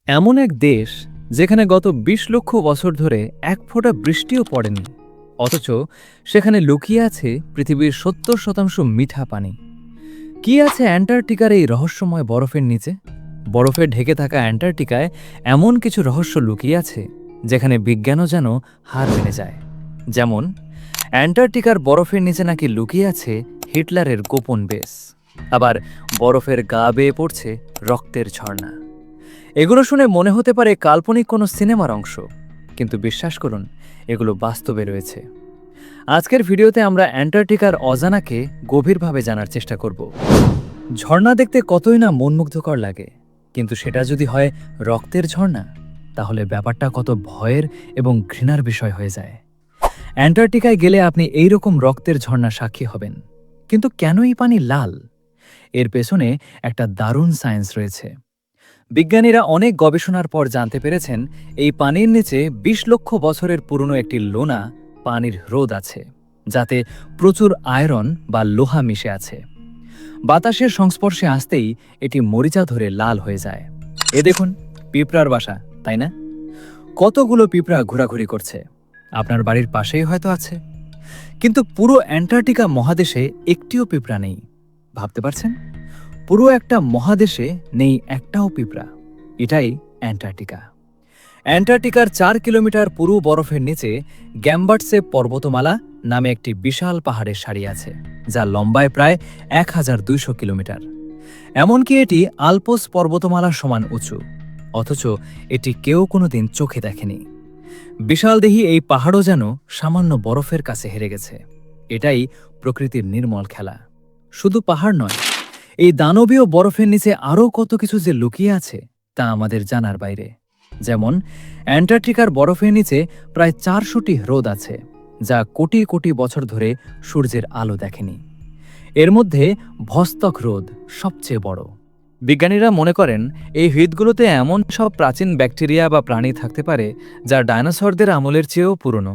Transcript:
এমন এক দেশ যেখানে গত ২০ লক্ষ বছর ধরে এক ফোঁটা বৃষ্টিও পড়েনি, অথচ সেখানে লুকিয়ে আছে পৃথিবীর ৭০% মিঠা পানি। কি আছে অ্যান্টার্কটিকার এই রহস্যময় বরফের নিচে? বরফে ঢেকে থাকা অ্যান্টার্কটিকায় এমন কিছু রহস্য লুকিয়ে আছে যেখানে বিজ্ঞানও যেন হার মেনে যায়। যেমন, অ্যান্টার্কটিকার বরফের নিচে নাকি লুকিয়ে আছে হিটলারের গোপন বেস। আবার বরফের গা বেয়ে পড়ছে রক্তের ঝর্ণা। এগুলো শুনে মনে হতে পারে কাল্পনিক কোনো সিনেমার অংশ, কিন্তু বিশ্বাস করুন, এগুলো বাস্তবে রয়েছে। আজকের ভিডিওতে আমরা অ্যান্টার্কটিকার অজানাকে গভীরভাবে জানার চেষ্টা করব। ঝর্ণা দেখতে কতই না মনমুগ্ধকর লাগে, কিন্তু সেটা যদি হয় রক্তের ঝর্ণা, তাহলে ব্যাপারটা কত ভয়ের এবং ঘৃণার বিষয় হয়ে যায়। অ্যান্টার্কটিকায় গেলে আপনি এইরকম রক্তের ঝর্ণা সাক্ষী হবেন। কিন্তু কেন এই পানি লাল? এর পেছনে একটা দারুণ সায়েন্স রয়েছে। বিজ্ঞানীরা অনেক গবেষণার পর জানতে পেরেছেন এই পানির নিচে ২০ লক্ষ বছরের পুরনো একটি লোনা পানির হ্রদ আছে, যাতে প্রচুর আয়রন বা লোহা মিশে আছে। বাতাসের সংস্পর্শে আসতেই এটি মরিচা ধরে লাল হয়ে যায়। এ দেখুন, পিঁপড়ার বাসা, তাই না? কতগুলো পিঁপড়া ঘোরাঘুরি করছে। আপনার বাড়ির পাশেই হয়তো আছে। কিন্তু পুরো অ্যান্টার্কটিকা মহাদেশে একটিও পিঁপড়া নেই। ভাবতে পারছেন? পুরো একটা মহাদেশে নেই একটাও পিঁপড়া। এটাই অ্যান্টার্কটিকা। অ্যান্টার্কটিকার ৪ কিলোমিটার পুরু বরফের নিচে গ্যাম্বার্টসে পর্বতমালা নামে একটি বিশাল পাহাড়ের সারি আছে, যা লম্বায় প্রায় ১,২০০ কিলোমিটার। এমনকি এটি আল্পস পর্বতমালার সমান উঁচু, অথচ এটি কেউ কোনোদিন চোখে দেখেনি। বিশালদেহী এই পাহাড়ও যেন সামান্য বরফের কাছে হেরে গেছে। এটাই প্রকৃতির নির্মল খেলা। শুধু পাহাড় নয়, এই দানবীয় বরফের নিচে আরও কত কিছু যে লুকিয়ে আছে তা আমাদের জানার বাইরে। যেমন, অ্যান্টার্কটিকার বরফের নিচে প্রায় ৪০০টি হ্রদ আছে, যা কোটি কোটি বছর ধরে সূর্যের আলো দেখেনি। এর মধ্যে ভস্তক হ্রদ সবচেয়ে বড়। বিজ্ঞানীরা মনে করেন এই হ্রদগুলোতে এমন সব প্রাচীন ব্যাকটেরিয়া বা প্রাণী থাকতে পারে যা ডায়নোসরদের আমলের চেয়েও পুরনো।